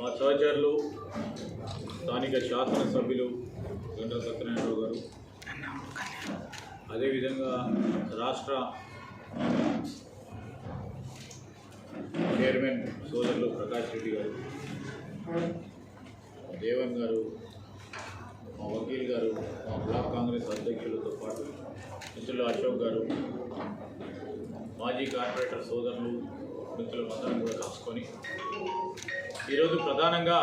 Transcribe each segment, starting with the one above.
మా సహచరులు స్థానిక శాసనసభ్యులు గంటా సత్యనారాయణరావు గారు, అదేవిధంగా రాష్ట్ర చైర్మన్ సోదరులు ప్రకాష్ రెడ్డి గారు, దేవన్ గారు, మా వకీల్ గారు, మా బ్లాక్ కాంగ్రెస్ అధ్యక్షులతో పాటు మిత్రులు అశోక్ గారు, మాజీ కార్పొరేటర్ సోదరులు మిత్రులందరం కూడా కలుసుకొని ఈరోజు ప్రధానంగా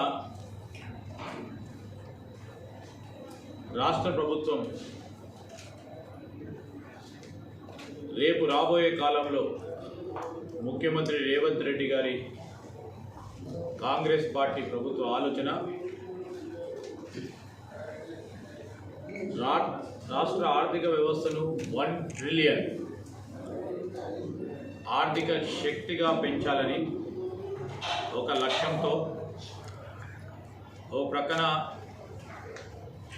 రాష్ట్ర ప్రభుత్వం రేపు రాబోయే కాలంలో ముఖ్యమంత్రి రేవంత్ రెడ్డి గారి కాంగ్రెస్ పార్టీ ప్రభుత్వ ఆలోచన రాష్ట్ర ఆర్థిక వ్యవస్థను 1 ట్రిలియన్ ఆర్థిక శక్తిగా పెంచాలని ఒక లక్ష్యంతో ఓ ప్రక్కన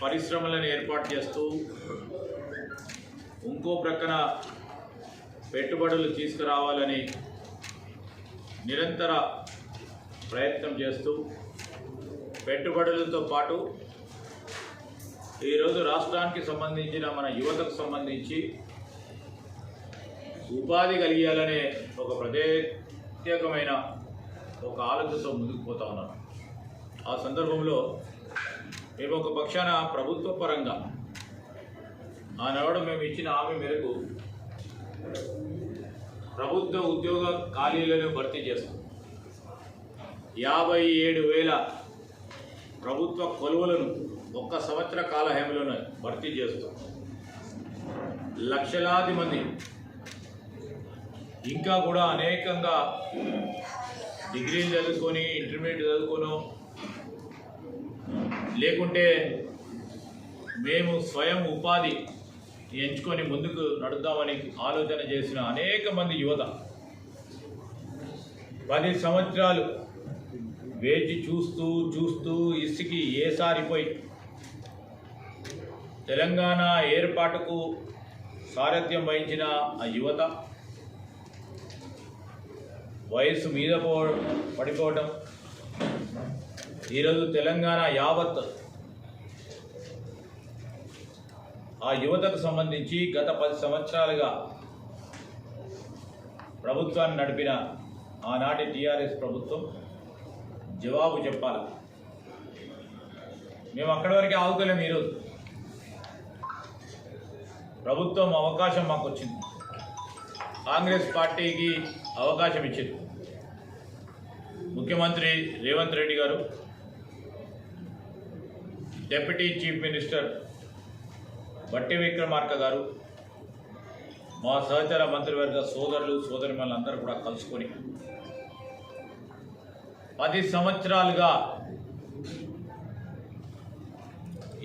పరిశ్రమలను ఏర్పాటు చేస్తూ ఇంకో ప్రక్కన పెట్టుబడులు తీసుకురావాలని నిరంతర ప్రయత్నం చేస్తూ పెట్టుబడులతో పాటు ఈరోజు రాష్ట్రానికి సంబంధించిన మన యువతకు సంబంధించి ఉపాధి కలిగాలనే ఒక ప్రత్యేకమైన ఒక ఆలోచనతో ముందుకు పోతా ఉన్నాం. ఆ సందర్భంలో మేము ఒక పక్షాన ప్రభుత్వ పరంగా ఆనాడు మేము ఇచ్చిన హామీ మేరకు ప్రభుత్వ ఉద్యోగ ఖాళీలను భర్తీ చేస్తాం. 57,000 ప్రభుత్వ కొలువులను ఒక్క సంవత్సర కాల వ్యవధిలోనే భర్తీ చేస్తాం. లక్షలాది మంది ఇంకా కూడా అనేకంగా డిగ్రీలు చదువుకొని ఇంటర్మీడియట్ చదువుకోను లేకుంటే మేము స్వయం ఉపాధి ఎంచుకొని ముందుకు నడుద్దామని ఆలోచన చేసిన అనేక మంది యువత 10 సంవత్సరాలు వేచి చూస్తూ ఇసుకి ఏసారిపోయి తెలంగాణ ఏర్పాటుకు సారథ్యం వహించిన ఆ యువత వయసు మీద పడిపోవడం, ఈరోజు తెలంగాణ యావత్ ఆ యువతకు సంబంధించి గత 10 సంవత్సరాలుగా ప్రభుత్వాన్ని నడిపిన ఆనాటి టీఆర్ఎస్ ప్రభుత్వం జవాబు చెప్పాలి. మేము అక్కడి వరకే ఆగుతలేము. ఈరోజు ప్రభుత్వం అవకాశం మాకు వచ్చింది, కాంగ్రెస్ పార్టీకి అవకాశం ఇచ్చింది. ముఖ్యమంత్రి రేవంత్ రెడ్డి గారు, డిప్యూటీ చీఫ్ మినిస్టర్ బట్టి విక్రమార్క గారు, మా సహచర మంత్రివర్గ సోదరులు సోదరిమణులందరూ కూడా కలుసుకొని 10 సంవత్సరాలుగా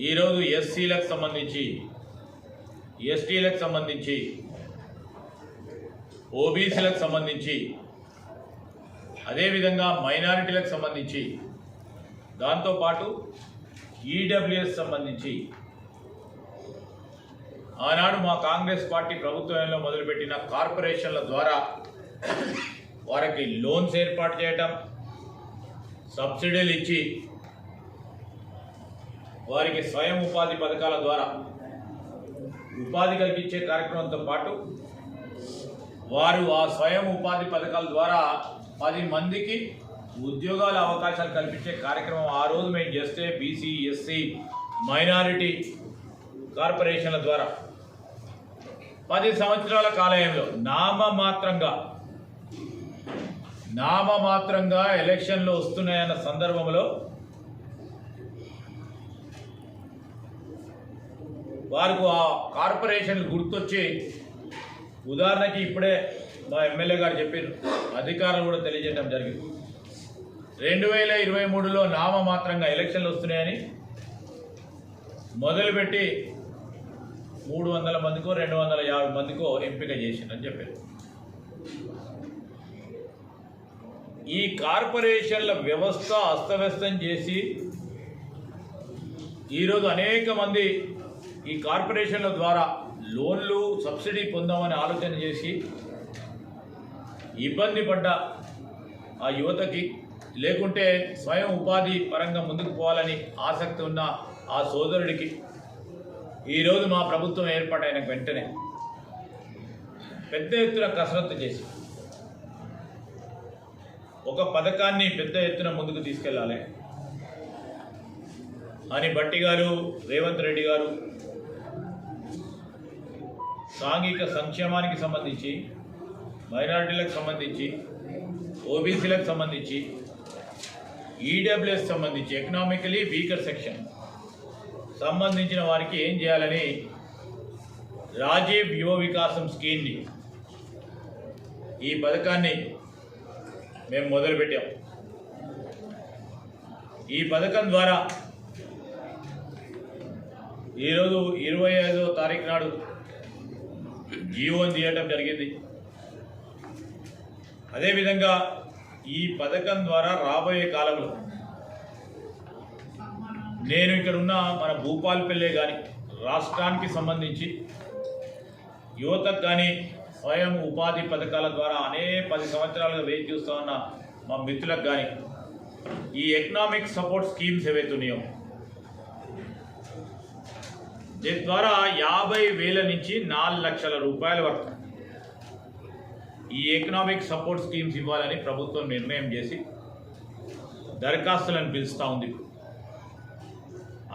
ఈరోజు ఎస్సీలకు సంబంధించి, ఎస్టీలకు సంబంధించి, ఓబీసీలకు సంబంధించి, అదేవిధంగా మైనారిటీలకు సంబంధించి, దాంతోపాటు ఈడబ్ల్యూఎస్ సంబంధించి ఆనాడు మా కాంగ్రెస్ పార్టీ ప్రభుత్వంలో మొదలుపెట్టిన కార్పొరేషన్ల ద్వారా వారికి లోన్స్ ఏర్పాటు చేయటం, సబ్సిడీలు ఇచ్చి వారికి స్వయం ఉపాధి పథకాల ద్వారా ఉపాధి కల్పించే కార్యక్రమంతో పాటు వారు ఆ స్వయం ఉపాధి పథకాల ద్వారా 10 మందికి ఉద్యోగాల అవకాశాలు కల్పించే కార్యక్రమం ఆ రోజు మేము చేస్తే బీసీ, ఎస్సీ, మైనారిటీ కార్పొరేషన్ల ద్వారా 10 సంవత్సరాల కాలంలో నామమాత్రంగా ఎలక్షన్లు వస్తున్నాయన్న సందర్భంలో వారికి ఆ కార్పొరేషన్లు గుర్తొచ్చి, ఉదాహరణకి ఇప్పుడే మా ఎమ్మెల్యే గారు చెప్పారు, అధికారులు కూడా తెలియజేయడం జరిగింది. 2023లో నామమాత్రంగా ఎలక్షన్లు వస్తున్నాయని మొదలుపెట్టి 300 మందికో 250 మందికో ఎంపిక చేసిందని చెప్పారు. ఈ కార్పొరేషన్ల వ్యవస్థ అస్తవ్యస్తం చేసి ఈరోజు అనేక మంది ఈ కార్పొరేషన్ల ద్వారా లోన్లు సబ్సిడీ పొందామని ఆలోచన చేసి ఇబ్బంది పడ్డ ఆ యువతకి లేకుంటే స్వయం ఉపాధి పరంగా ముందుకు పోవాలని ఆసక్తి ఉన్న ఆ సోదరుడికి ఈరోజు మా ప్రభుత్వం ఏర్పాటైన వెంటనే పెద్ద ఎత్తున కసరత్తు చేసి ఒక పథకాన్ని పెద్ద ఎత్తున ముందుకు తీసుకెళ్ళాలి అని భట్టి గారు, రేవంత్ రెడ్డి గారు సాంఘిక సంక్షేమానికి సంబంధించి, మైనారిటీలకు సంబంధించి, ఓబీసీలకు సంబంధించి, ఈడబ్ల్యూఎస్ సంబంధించి ఎకనామికలీ వీకర్ సెక్షన్ సంబంధించిన వారికి ఏం చేయాలని రాజీవ్ యువ వికాసం స్కీమ్ని ఈ పథకాన్ని మేము మొదలుపెట్టాం. ఈ పథకం ద్వారా ఈరోజు 25వ తారీఖు నాడు జీవోని తీయటం జరిగింది. అదేవిధంగా ఈ పథకం ద్వారా రాబోయే కాలంలో నేను ఇక్కడ ఉన్న మన భూపాలపల్లె కానీ రాష్ట్రానికి సంబంధించి యువతకు కానీ స్వయం ఉపాధి పథకాల ద్వారా 10 సంవత్సరాలుగా వేచి చూస్తూ ఉన్న మా మిత్రులకు కానీ ఈ ఎకనామిక్ సపోర్ట్ స్కీమ్స్ ఏవైతే ఉన్నాయో దీని ద్వారా 50,000 నుంచి 4 లక్షల రూపాయల వరకు ఈ ఎకనామిక్ సపోర్ట్ స్కీమ్స్ ఇవ్వాలని ప్రభుత్వం నిర్ణయం చేసి దరఖాస్తులను పిలుస్తూ ఉంది.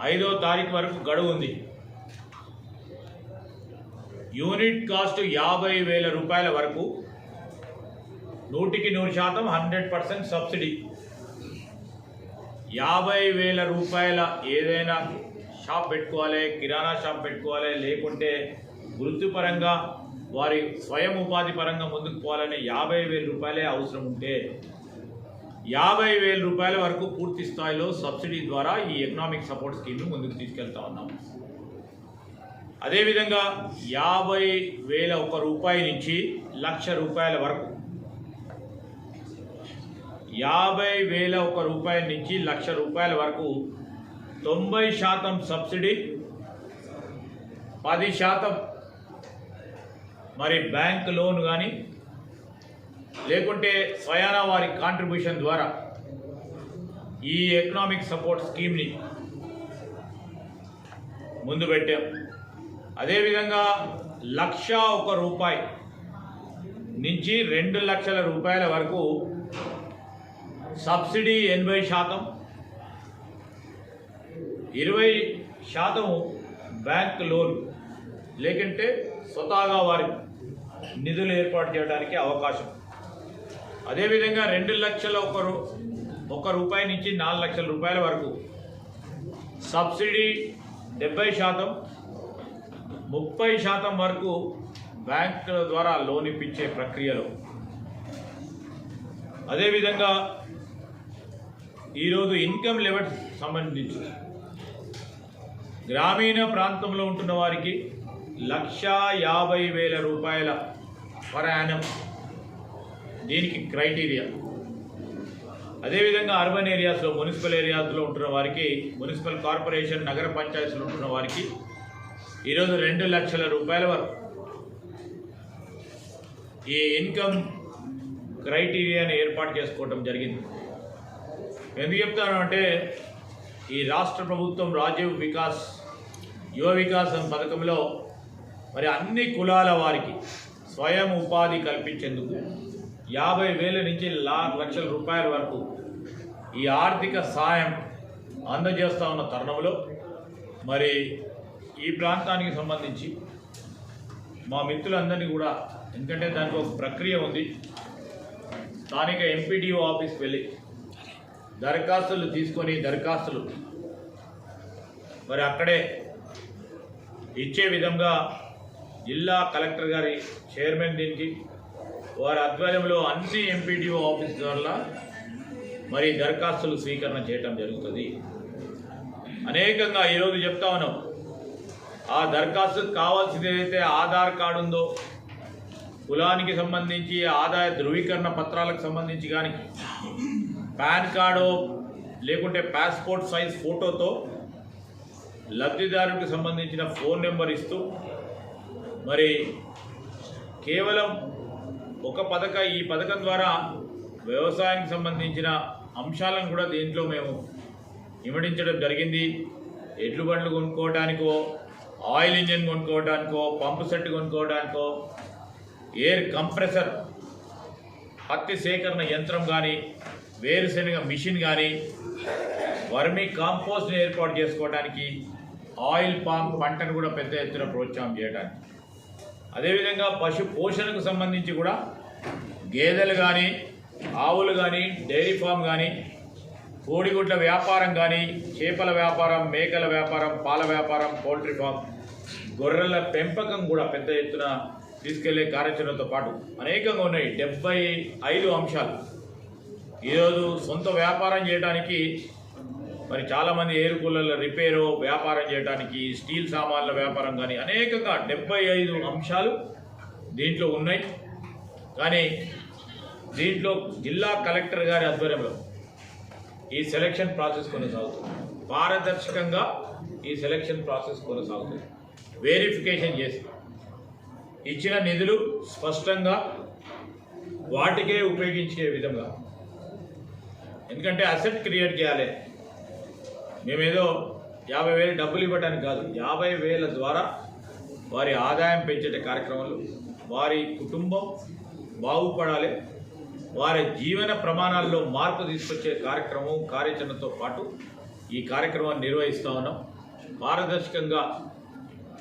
5వ తారీఖు వరకు గడువు ఉంది. యూనిట్ కాస్ట్ 50,000 రూపాయల వరకు 100% 100% సబ్సిడీ. 50,000 రూపాయల ఏదైనా షాప్ పెట్టుకోవాలి, కిరాణా షాప్ పెట్టుకోవాలి, లేకుంటే వృత్తిపరంగా వారి స్వయం ఉపాధి పరంగా ముందుకు పోవాలని 50,000 రూపాయలే అవసరం ఉంటే 50,000 రూపాయల వరకు పూర్తి స్థాయిలో సబ్సిడీ ద్వారా ఈ ఎకనామిక్ సపోర్ట్ స్కీమ్ను ముందుకు తీసుకెళ్తా ఉన్నాం. అదేవిధంగా 50,001 రూపాయి నుంచి 1,00,000 రూపాయల వరకు 50,001 రూపాయల నుంచి 1,00,000 రూపాయల వరకు 90% సబ్సిడీ, 10% మరి బ్యాంక్ లోన్ కానీ లేకుంటే స్వయానా వారి కాంట్రిబ్యూషన్ ద్వారా ఈ ఎకనామిక్ సపోర్ట్ స్కీమ్ని ముందు పెట్టాం. అదేవిధంగా 1,01 రూపాయి నుంచి 2 లక్షల రూపాయల వరకు సబ్సిడీ 80%, 20% బ్యాంక్ లోన్ లేకుంటే స్వతహాగా వారి నిధులు ఏర్పాటు చేయడానికి అవకాశం. అదేవిధంగా 2 లక్షల 1 రూపాయి నుంచి 4 లక్షల రూపాయల వరకు సబ్సిడీ 70%, 30% వరకు బ్యాంకుల ద్వారా లోన్ ఇప్పించే ప్రక్రియలో. అదేవిధంగా ఈరోజు ఇన్కమ్ లెవెల్ సంబంధించి గ్రామీణ ప్రాంతంలో ఉంటున్న వారికి 1,50,000 రూపాయల పర్ యానం దీనికి క్రైటీరియా. అదేవిధంగా అర్బన్ ఏరియాస్లో, మున్సిపల్ ఏరియాస్లో ఉంటున్న వారికి, మున్సిపల్ కార్పొరేషన్, నగర పంచాయతీలో ఉంటున్న వారికి ఈరోజు 2 లక్షల రూపాయల వరకు ఈ ఇన్కమ్ క్రైటీరియాని ఏర్పాటు చేసుకోవడం జరిగింది. ఎందుకు చెప్తాను అంటే ఈ రాష్ట్ర ప్రభుత్వం రాజీవ్ వికాస్ యువ వికాసం పథకంలో మరి అన్ని కులాల వారికి స్వయం ఉపాధి కల్పించేందుకు 50,000 నుంచి 1 లక్షల రూపాయల వరకు ఈ ఆర్థిక సాయం అందజేస్తూ ఉన్న తరుణంలో మరి ఈ ప్రాంతానికి సంబంధించి మా మిత్రులందరినీ కూడా, ఎందుకంటే దానికి ఒక ప్రక్రియ ఉంది, స్థానిక ఎంపీడీఓ ఆఫీస్కి వెళ్ళి దరఖాస్తులు తీసుకొని దరఖాస్తులు మరి అక్కడే ఇచ్చే విధంగా జిల్లా కలెక్టర్ గారి చైర్మన్ దీనికి వారి ఆధ్వర్యంలో అన్ని ఎంపీడీఓ ఆఫీస్ ద్వారా మరి దరఖాస్తులు స్వీకరణ చేయటం జరుగుతుంది. అనేకంగా ఈరోజు చెప్తా ఉన్నాం, ఆ దరఖాస్తుకు కావాల్సింది ఏదైతే ఆధార్ కార్డు ఉందో, కులానికి సంబంధించి ఆదాయ ధృవీకరణ పత్రాలకు సంబంధించి కానీ, పాన్ కార్డు లేకుంటే పాస్పోర్ట్ సైజ్ ఫోటోతో లబ్ధిదారుడికి సంబంధించిన ఫోన్ నెంబర్ ఇస్తూ మరి కేవలం ఈ పథకం ద్వారా వ్యవసాయానికి సంబంధించిన అంశాలను కూడా దీంట్లో మేము ఇమడించడం జరిగింది. ఎడ్లు బండ్లు కొనుక్కోవడానికో, ఆయిల్ ఇంజిన్ కొనుక్కోవడానికో, పంపు సెట్ కొనుక్కోవడానికో, ఎయిర్ కంప్రెసర్ పత్తి సేకరణ యంత్రం కానీ, వేరుశెనగ మిషన్ కానీ, వర్మీ కాంపోస్ట్ని ఏర్పాటు చేసుకోవడానికి, ఆయిల్ పామ్ పంటను కూడా పెద్ద ఎత్తున ప్రోత్సాహం చేయడానికి, అదేవిధంగా పశు పోషణకు సంబంధించి కూడా గేదెలు కానీ, ఆవులు కానీ, డైరీ ఫామ్ కానీ, కోడిగుడ్ల వ్యాపారం కానీ, చేపల వ్యాపారం, మేకల వ్యాపారం, పాల వ్యాపారం, పౌల్ట్రీ ఫామ్, గొర్రెల పెంపకం కూడా పెద్ద ఎత్తున తీసుకెళ్లే కార్యాచరణతో పాటు అనేకంగా ఉన్నాయి. 75 అంశాలు. ఈరోజు సొంత వ్యాపారం చేయడానికి మరి చాలామంది ఎయిర్ కూలర్ల రిపేరు వ్యాపారం చేయడానికి, స్టీల్ సామాన్ల వ్యాపారం కానీ అనేకంగా 75 అంశాలు దీంట్లో ఉన్నాయి. కానీ దీంట్లో జిల్లా కలెక్టర్ గారి ఆధ్వర్యంలో ఈ సెలక్షన్ ప్రాసెస్ కొనసాగుతుంది. పారదర్శకంగా ఈ సెలక్షన్ ప్రాసెస్ కొనసాగుతుంది. వెరిఫికేషన్ చేసి ఇచ్చిన నిధులు స్పష్టంగా వాటికే ఉపయోగించే విధంగా, ఎందుకంటే అసెట్ క్రియేట్ చేయాలి. మేమేదో 50,000 డబ్బులు ఇవ్వడానికి కాదు, 50,000 ద్వారా వారి ఆదాయం పెంచే కార్యక్రమాలు, వారి కుటుంబం బాగుపడాలి, వారి జీవన ప్రమాణాల్లో మార్పు తీసుకొచ్చే కార్యక్రమం కార్యాచరణతో పాటు ఈ కార్యక్రమాన్ని నిర్వహిస్తూ ఉన్నాం. పారదర్శకంగా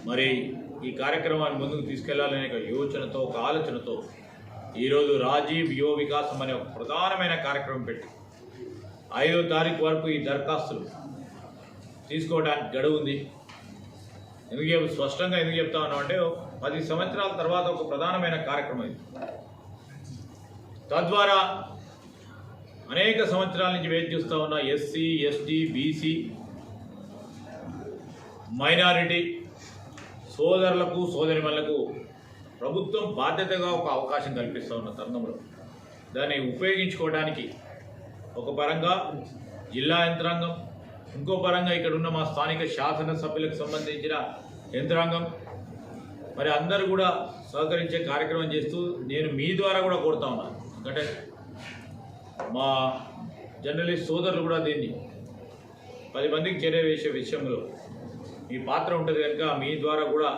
మరి ఈ కార్యక్రమాన్ని ముందుకు తీసుకెళ్లాలనే ఒక యోచనతో, ఒక ఆలోచనతో ఈరోజు రాజీవ్ యువ వికాసం అనే ఒక ప్రధానమైన కార్యక్రమం పెట్టి 5వ తారీఖు వరకు ఈ దరఖాస్తులు తీసుకోవడానికి గడువు ఉంది. స్పష్టంగా ఎందుకు చెప్తా ఉన్నాం అంటే 10 సంవత్సరాల తర్వాత ఒక ప్రధానమైన కార్యక్రమం ఇది. తద్వారా అనేక సంవత్సరాల నుంచి వేచి చూస్తూ ఉన్న ఎస్సీ, ఎస్టీ, బీసీ, మైనారిటీ సోదరులకు, సోదరిమణులకు ప్రభుత్వం బాధ్యతగా ఒక అవకాశం కల్పిస్తూ ఉన్న తరుణంలో దాన్ని ఉపయోగించుకోవడానికి ఒక పరంగా జిల్లా యంత్రాంగం, ఇంకో పరంగా ఇక్కడ ఉన్న మా స్థానిక శాసనసభ్యులకు సంబంధించిన యంత్రాంగం మరి అందరూ కూడా సహకరించే కార్యక్రమం చేస్తూ నేను మీ ద్వారా కూడా కోరుతా ఉన్నాను. ఎందుకంటే మా జర్నలిస్ట్ సోదరులు కూడా దీన్ని 10 మందికి చేరవేసే విషయంలో మీ పాత్ర ఉంటుంది కనుక మీ ద్వారా కూడా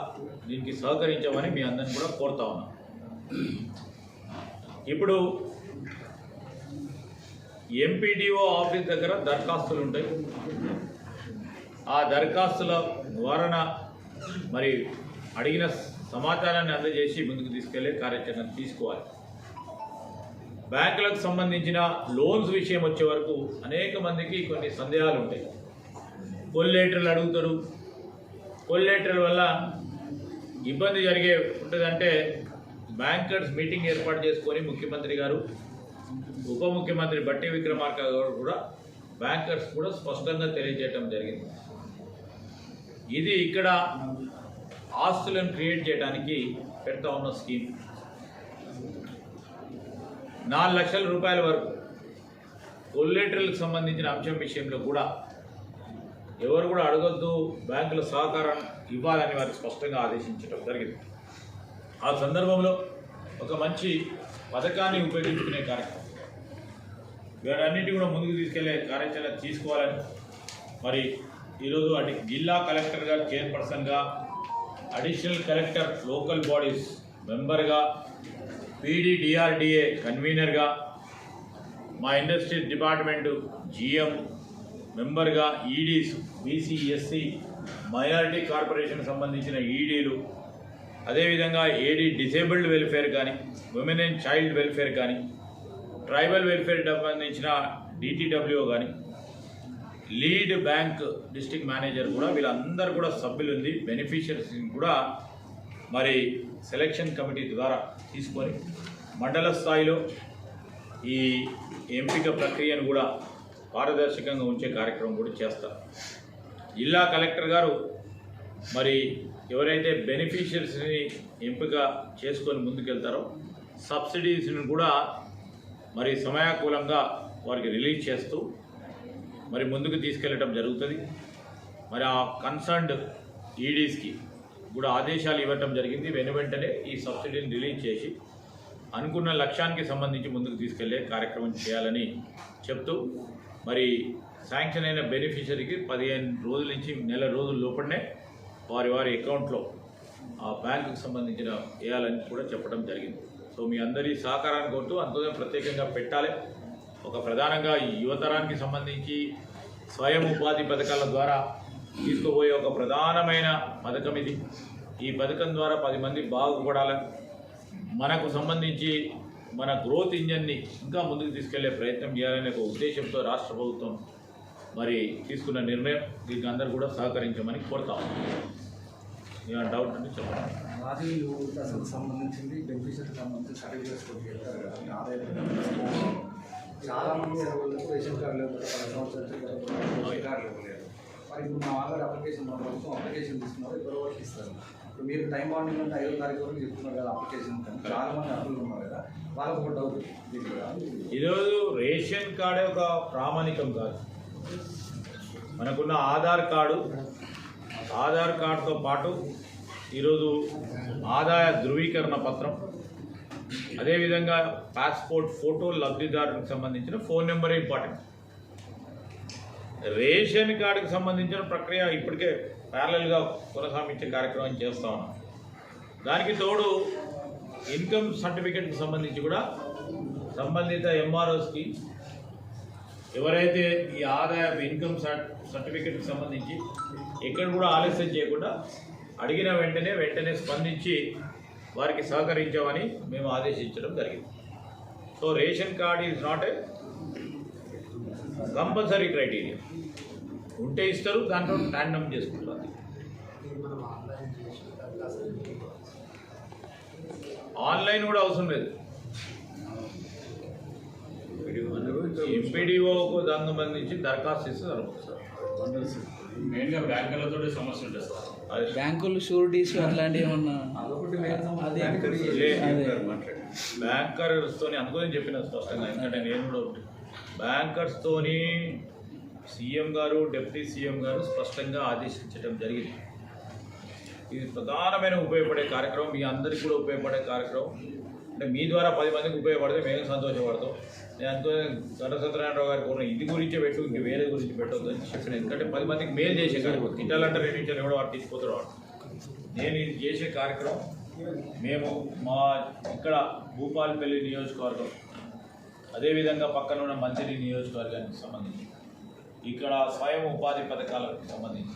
దీనికి సహకరించామని మీ అందరిని కూడా కోరుతా ఉన్నాం. ఇప్పుడు ఎంపీడీఓ ఆఫీస్ దగ్గర దరఖాస్తులు ఉంటాయి. ఆ దరఖాస్తుల ద్వారా మరి అడిగిన సమాచారాన్ని అందజేసి ముందుకు తీసుకెళ్లే కార్యాచరణ తీసుకోవాలి. బ్యాంకులకు సంబంధించిన లోన్స్ విషయం వచ్చే వరకు అనేక మందికి కొన్ని సందేహాలు ఉంటాయి. కొల్లేటర్లు అడుగుతారు. కొల్లేటర్ల వల్ల ఇబ్బంది జరిగే ఉంటుందంటే బ్యాంకర్స్ మీటింగ్ ఏర్పాటు చేసుకొని ముఖ్యమంత్రి గారు, ఉప ముఖ్యమంత్రి బట్టి విక్రమార్క గారు కూడా బ్యాంకర్స్ కూడా స్పష్టంగా తెలియజేయడం జరిగింది. ఇది ఇక్కడ ఆస్తులను క్రియేట్ చేయడానికి పెడతా ఉన్న స్కీమ్. 4 లక్షల రూపాయల వరకు కొల్లేటర్లకు సంబంధించిన అంశం విషయంలో కూడా ఎవరు కూడా అడగొద్దు, బ్యాంకుల సహకారం ఇవ్వాలని వారికి స్పష్టంగా ఆదేశించడం జరిగింది. ఆ సందర్భంలో ఒక మంచి పథకాన్ని ఉపయోగించుకునే కార్యక్రమం వీరన్నింటి కూడా ముందుకు తీసుకెళ్లే కార్యాచరణ తీసుకోవాలని మరి ఈరోజు జిల్లా కలెక్టర్ గారు చైర్పర్సన్గా, అడిషనల్ కలెక్టర్ లోకల్ బాడీస్ మెంబర్గా, పీడీడీఆర్డీఏ కన్వీనర్గా, మా ఇండస్ట్రీస్ డిపార్ట్మెంటు జీఎం మెంబర్గా, EDs BC, SC, minority corporation సంబంధించిన ఈడీలు, అదేవిధంగా ఏడీ డిసేబుల్డ్ వెల్ఫేర్ కానీ, ఉమెన్ అండ్ చైల్డ్ వెల్ఫేర్ కానీ, ట్రైబల్ వెల్ఫేర్ సంబంధించిన డిటిడబ్ల్యూఓ కానీ, లీడ్ బ్యాంక్ డిస్ట్రిక్ట్ మేనేజర్ కూడా వీళ్ళందరూ కూడా సభ్యులు ఉంది. బెనిఫిషియరీస్ని కూడా మరి సెలక్షన్ కమిటీ ద్వారా తీసుకొని మండల స్థాయిలో ఈ ఎంపిక ప్రక్రియను కూడా పారదర్శకంగా ఉంచే కార్యక్రమం కూడా చేస్తారు. జిల్లా కలెక్టర్ గారు మరి ఎవరైతే బెనిఫిషియరీస్ని ఎంపిక చేసుకొని ముందుకెళ్తారో సబ్సిడీస్ని కూడా మరి సమయాకూలంగా వారికి రిలీజ్ చేస్తూ మరి ముందుకు తీసుకెళ్ళటం జరుగుతుంది. మరి ఆ కన్సర్న్డ్ ఈడీస్కి కూడా ఆదేశాలు ఇవ్వటం జరిగింది. వెంటనే ఈ సబ్సిడీని రిలీజ్ చేసి అనుకున్న లక్ష్యానికి సంబంధించి ముందుకు తీసుకెళ్లే కార్యక్రమం చేయాలని చెప్తూ మరి శాంక్షన్ అయిన బెనిఫిషరీకి 15 రోజుల నుంచి నెల రోజుల లోపలనే వారి అకౌంట్లో ఆ బ్యాంకుకు సంబంధించిన వేయాలని కూడా చెప్పడం జరిగింది. సో మీ అందరి సహకారాన్ని కోరుతూ అంతగా ప్రత్యేకంగా పెట్టాలి. ఒక ప్రధానంగా ఈ యువతరానికి సంబంధించి స్వయం ఉపాధి పథకాల ద్వారా తీసుకుపోయే ఒక ప్రధానమైన పథకం ఇది. ఈ పథకం ద్వారా 10 మంది బాగుపడాలి. మనకు సంబంధించి మన గ్రోత్ ఇంజన్ని ఇంకా ముందుకు తీసుకెళ్లే ప్రయత్నం చేయాలనే ఒక ఉద్దేశంతో రాష్ట్ర ప్రభుత్వం మరి తీసుకున్న నిర్ణయం. దీనికి అందరూ కూడా సహకరించమని కోరుతాం. ఏమైనా డౌట్ అంటే చెప్పండి. సంబంధించింది బెనిఫిషియరీకి సంబంధించి సర్టిఫికేట్స్ చాలామంది రేషన్ కార్డు లేదు, 10 సంవత్సరాలు కార్డు లేదు. మరి ఇప్పుడు మా ఆధార్ అప్లికేషన్ ప్రభుత్వం అప్లికేషన్ తీసుకున్నారు, ఎవరో ఒకటి ఇస్తారు. ఇప్పుడు మీరు టైం బాండింగ్ అంటే 5వ తారీఖు వరకు చెప్తున్నారు కదా అప్లికేషన్. చాలామంది అర్హులు ఉన్నారు కదా, వాళ్ళకు ఒక డౌట్. ఈరోజు రేషన్ కార్డే ఒక ప్రామాణికం కాదు. మనకున్న ఆధార్ కార్డుతో పాటు ఈరోజు ఆదాయ ధృవీకరణ పత్రం, అదేవిధంగా పాస్పోర్ట్ ఫోటో, లబ్ధిదారునికి సంబంధించిన ఫోన్ నెంబరే ఇంపార్టెంట్. రేషన్ కార్డుకి సంబంధించిన ప్రక్రియ ఇప్పటికే ప్యారలల్గా కొనసాగించే కార్యక్రమం చేస్తూ ఉన్నాం. దానికి తోడు ఇన్కమ్ సర్టిఫికేట్కి సంబంధించి కూడా సంబంధిత ఎంఆర్ఓస్కి ఎవరైతే ఈ ఆదాయ ఇన్కమ్ సర్టిఫికేట్కి సంబంధించి ఎక్కడ కూడా ఆలస్యం చేయకుండా అడిగిన వెంటనే స్పందించి వారికి సహకరించామని మేము ఆదేశించడం జరిగింది. So ration card is not a compulsory criteria. ఉంటే ఇస్తారు, దాంట్లో ట్యాండమ్ చేసుకుంటారు. ఆన్లైన్ కూడా అవసరం లేదు. ఎంపీడీఓకు దానికి సంబంధించి దరఖాస్తు ఇస్తే సరిపోతుంది. మెయిన్గా బ్యాంకులతో సమస్య ఉంటుంది సార్. బ్యాంకులు షూరిటీస్ అట్లాంటివి ఏమన్నా బ్యాంకర్స్తో అనుకోని చెప్పిన స్పష్టంగా. ఎందుకంటే నేను కూడా బ్యాంకర్స్తోని సీఎం గారు, డిప్యూటీ సీఎం గారు స్పష్టంగా ఆదేశించడం జరిగింది. ఇది ప్రధానమైన ఉపయోగపడే కార్యక్రమం, మీ అందరికీ కూడా ఉపయోగపడే కార్యక్రమం. అంటే మీ ద్వారా 10 మందికి ఉపయోగపడితే మేము సంతోషపడతాం. నేను అనుకునే గంట సత్యనారాయణరావు గారికి కూడా ఇది గురించి పెట్టు, ఇంక వేరే గురించి పెట్టవద్దు అని చెప్పిన. ఎందుకంటే 10 మందికి మేలు చేసే కార్యక్రమం. తిట్టాలంటే 2 నిమిషాలు ఎవడో వాడు తీసుకుపోతాడు వాడు. నేను ఇది చేసే కార్యక్రమం మేము మా ఇక్కడ భూపాలపల్లి నియోజకవర్గం, అదేవిధంగా పక్కన ఉన్న మంచిర్యాల నియోజకవర్గానికి సంబంధించి ఇక్కడ స్వయం ఉపాధి పథకాలకు సంబంధించి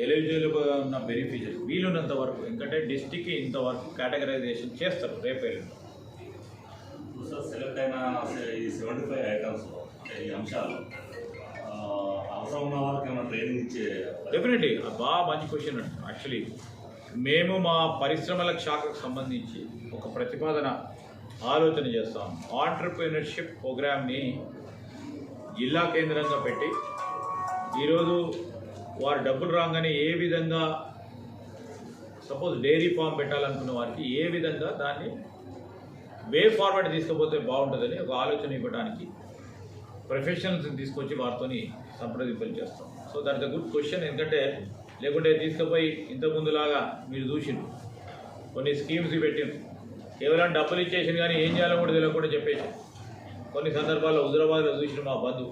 ఎలిజిబుల్గా ఉన్న బెనిఫిషియరీ వీలున్నంత వరకు, ఎందుకంటే డిస్టిక్కి ఇంతవరకు కేటగరైజేషన్ చేస్తారు రేపేళ్ళు. సార్ సెలెక్ట్ అయిన ఈ 75 ఐటమ్స్, ఈ అంశాలు అవసరం ఉన్న వారికి ఏమైనా ట్రైనింగ్ ఇచ్చే? డెఫినెట్లీ బాగా మంచి క్వశ్చన్ అండి. యాక్చువల్లీ మేము మా పరిశ్రమల శాఖకు సంబంధించి ఒక ప్రతిపాదన ఆలోచన చేస్తాం. ఆంటర్‌ప్రెన్యూర్‌షిప్ ప్రోగ్రామ్ని జిల్లా కేంద్రంగా పెట్టి ఈరోజు వారు డబ్బులు రాగానే ఏ విధంగా, సపోజ్ డైరీ ఫామ్ పెట్టాలనుకున్న వారికి ఏ విధంగా దాన్ని వే ఫార్వర్డ్ తీసుకుపోతే బాగుంటుందని ఒక ఆలోచన ఇవ్వడానికి ప్రొఫెషనల్స్ని తీసుకొచ్చి వారితో సంప్రదింపులు చేస్తాం. So that the good question. ఎందుకంటే లేకుంటే తీసుకుపోయి ఇంతకుముందులాగా మీరు చూసిండు కొన్ని స్కీమ్స్ పెట్టింది, కేవలం డబ్బులు ఇచ్చేసింది కానీ ఏం చేయాలో కూడా తెలియకుండా చెప్పేసి. కొన్ని సందర్భాల్లో హుజరాబాద్లో చూసిన మా బంధువు,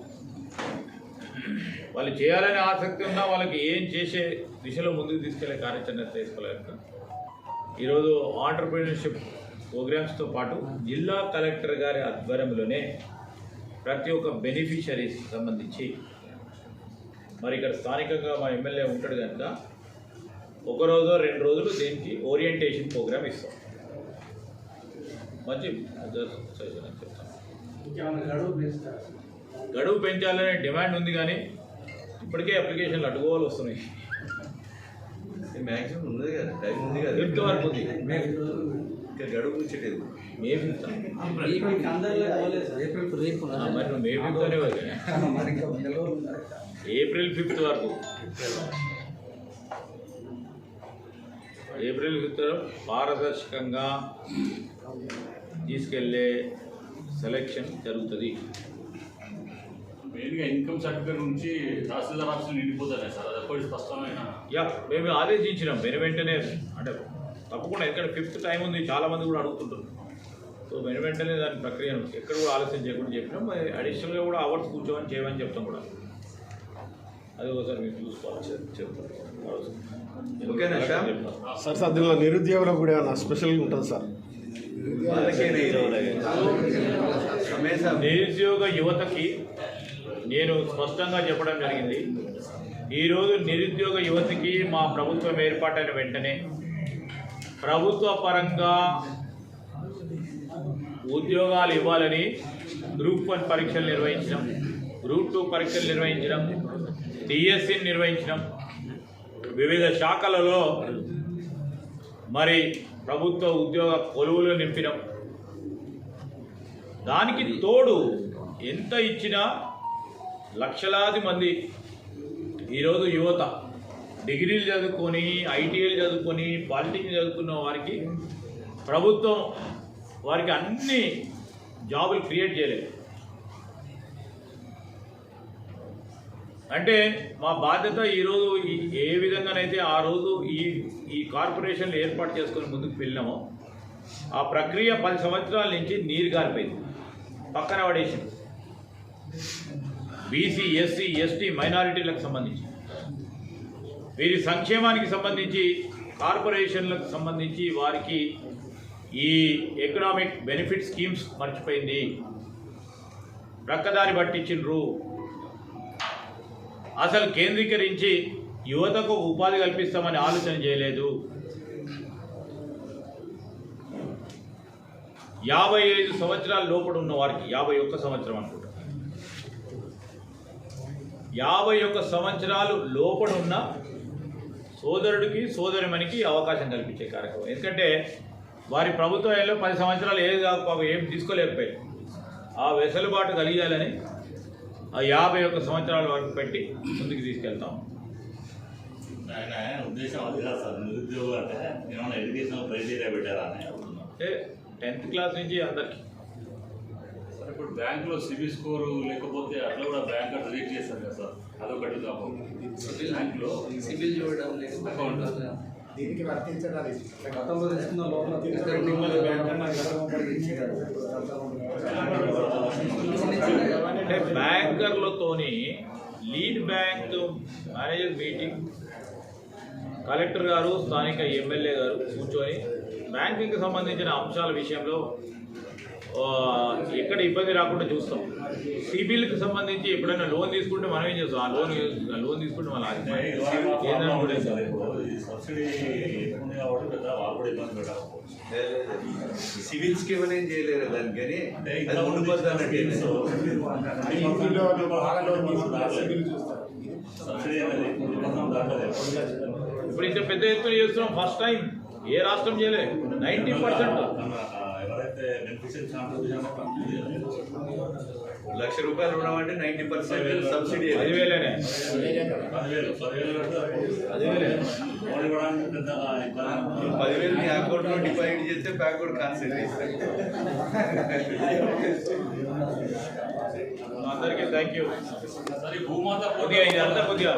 వాళ్ళు చేయాలనే ఆసక్తి ఉన్నా వాళ్ళకి ఏం చేసే దిశలో ముందుకు తీసుకెళ్లే కార్యాచరణ తీసుకోలేక ఈరోజు ఆంటర్‌ప్రెన్యూర్‌షిప్ ప్రోగ్రామ్స్తో పాటు జిల్లా కలెక్టర్ గారి ఆధ్వర్యంలోనే ప్రతి ఒక్క బెనిఫిషరీస్కి సంబంధించి మరి ఇక్కడ స్థానికంగా మా ఎమ్మెల్యే ఉంటాడు కనుక 1 రోజు 2 రోజులు దీనికి ఓరియంటేషన్ ప్రోగ్రామ్ ఇస్తాం. మంచి సజెషన్ అని చెప్తాను. గడువు పెంచాలనే డిమాండ్ ఉంది కానీ ఇప్పటికే అప్లికేషన్లు అడ్డుకోవాలి వస్తున్నాయి. మ్యాక్సిమం ఉన్నది కదా, టైం ఉంది కదా, 5th వరకు ఉంది. ఇంకా గడువు కూర్చోలేదు. మే 5th మరి నువ్వు మే 5th అనే వరకు ఏప్రిల్ 5th వరకు. ఏప్రిల్ 5th పారదర్శకంగా తీసుకెళ్లే సెలెక్షన్ జరుగుతుంది. మెయిన్గా ఇన్కమ్ సర్టిఫికేట్ నుంచి తహసీల్దార్ ఆఫీసులు నిండిపోతాయి సార్, అది ఎప్పటి స్పష్టమైన. మేము ఆదేశించినాం వెంటనే, అంటే తప్పకుండా. ఎందుకంటే 5th టైం ఉంది, చాలామంది కూడా అడుగుతుంటారు. సో వెంటనే దాని ప్రక్రియను ఎక్కడ కూడా ఆలస్యం చేయకుండా చెప్పినాం. అడిషనల్గా కూడా అవర్స్ కూర్చోమని చేయమని చెప్తాం కూడా. అది ఒకసారి మీరు చూసుకోవాలి చెప్తారు. ఓకేనా శ్యామ్? సార్ అందులో నిరుద్యోగులకు కూడా ఏమన్నా స్పెషల్గా ఉంటుంది సార్? వాళ్ళకేనే హమేషా నిరుద్యోగ యువతకి నేను స్పష్టంగా చెప్పడం జరిగింది. ఈరోజు నిరుద్యోగ యువతకి మా ప్రభుత్వం ఏర్పాటైన వెంటనే ప్రభుత్వ పరంగా ఉద్యోగాలు ఇవ్వాలని గ్రూప్ 1 పరీక్షలు నిర్వహించడం, గ్రూప్ 2 పరీక్షలు నిర్వహించడం, డిఎస్సిని నిర్వహించడం, వివిధ శాఖలలో మరి ప్రభుత్వ ఉద్యోగ కొలువులు నింపడం. దానికి తోడు ఎంత ఇచ్చినా లక్షలాది మంది ఈరోజు యువత డిగ్రీలు చదువుకొని, ఐటీఐలు చదువుకొని, పాలిటెక్నిక్ చదువుకున్న వారికి ప్రభుత్వం వారికి అన్ని జాబులు క్రియేట్ చేయలేదు. అంటే మా బాధ్యత ఈరోజు ఏ విధంగానైతే ఆ రోజు ఈ కార్పొరేషన్లు ఏర్పాటు చేసుకొని ముందుకు వెళ్ళినామో ఆ ప్రక్రియ 10 సంవత్సరాల నుంచి నీరు గారిపోయింది, పక్కన పడేసింది. బీసీ, ఎస్సీ, ఎస్టీ, మైనారిటీలకు సంబంధించి, వీరి సంక్షేమానికి సంబంధించి, కార్పొరేషన్లకు సంబంధించి వారికి ఈ ఎకనామిక్ బెనిఫిట్ స్కీమ్స్ మర్చిపోయింది, ప్రక్కదారి పట్టించిండ్రు. అసలు కేంద్రీకరించి యువతకు ఉపాధి కల్పిస్తామని ఆలోచన చేయలేదు. 55 సంవత్సరాల లోపల ఉన్న వారికి 51 సంవత్సరం అనుకుంటా, 51 సంవత్సరాలు లోపల ఉన్న సోదరుడికి సోదరిమణికి అవకాశం కల్పించే కార్యక్రమం. ఎందుకంటే వారి ప్రభుత్వంలో 10 సంవత్సరాలు ఏం తీసుకోలేకపోయారు. ఆ వెసులుబాటు కలిగాలని ఆ 51 సంవత్సరాల వరకు పెట్టి ముందుకు తీసుకెళ్తాం. ఆయన ఉద్దేశం అది కాదు సార్, నిరుద్యోగులు అంటే ఏమైనా ఎడ్యుకేషనల్ క్రైటీరియా పెట్టారా అని. అంటే 10th క్లాస్ నుంచి అందరికీ. సార్ ఇప్పుడు బ్యాంకులో సిబిల్ స్కోరు లేకపోతే అట్లా కూడా బ్యాంక్ రిజెక్ట్ చేస్తారు కదా సార్, అదొకటి కాకుండా బ్యాంకులో సిబిల్ చూడడం లేదు అకౌంట్ దీనికి వర్తించడానికి గతంలో తీసుకున్న లోపల అంటే బ్యాంకర్లతోని lead bank manager meeting, collector గారు, స్థానిక ఎమ్మెల్యే గారు కూర్చొని బ్యాంకింగ్కి సంబంధించిన అంశాల విషయంలో ఎక్కడ ఇబ్బంది రాకుండా చూస్తాం. సిబిల్కి సంబంధించి ఎప్పుడైనా లోన్ తీసుకుంటే మనం ఏం చేస్తాం, ఆ లోన్ తీసుకుంటే మనం సబ్సిడీ ఉంది కాబట్టి పెద్ద వాళ్ళు కూడా ఇబ్బంది పెట్టారు. సివిల్స్ కి ఏమైనా ఏం చేయలేరు దానికని అంటే అది ఇంకా ఉండిపోద్ది అన్నట్టు. సబ్సిడీ అనేది దాంట్లో ఇప్పుడు ఇంత పెద్ద ఎత్తున చేస్తున్నాం. ఫస్ట్ టైం ఏ రాష్ట్రం చేయలేదు. 90% ఎవరైతే బెనిఫిషియల్ కాంట్రిబ్యూషన్ ₹1,00,000 రుణం అంటే 90% సబ్సిడీ. 10,000 లోన్ ఇవ్వడానికి పెద్ద ఇబ్బంది. 10,000 నీ అకౌంట్లో డిపాజిట్ చేస్తే బ్యాంక్ కూడా కాన్సెల్ చేస్తారు. అందరికీ థ్యాంక్ యూ. సరే భూమాత కొద్దిగా ఇదంతా కొద్దిగా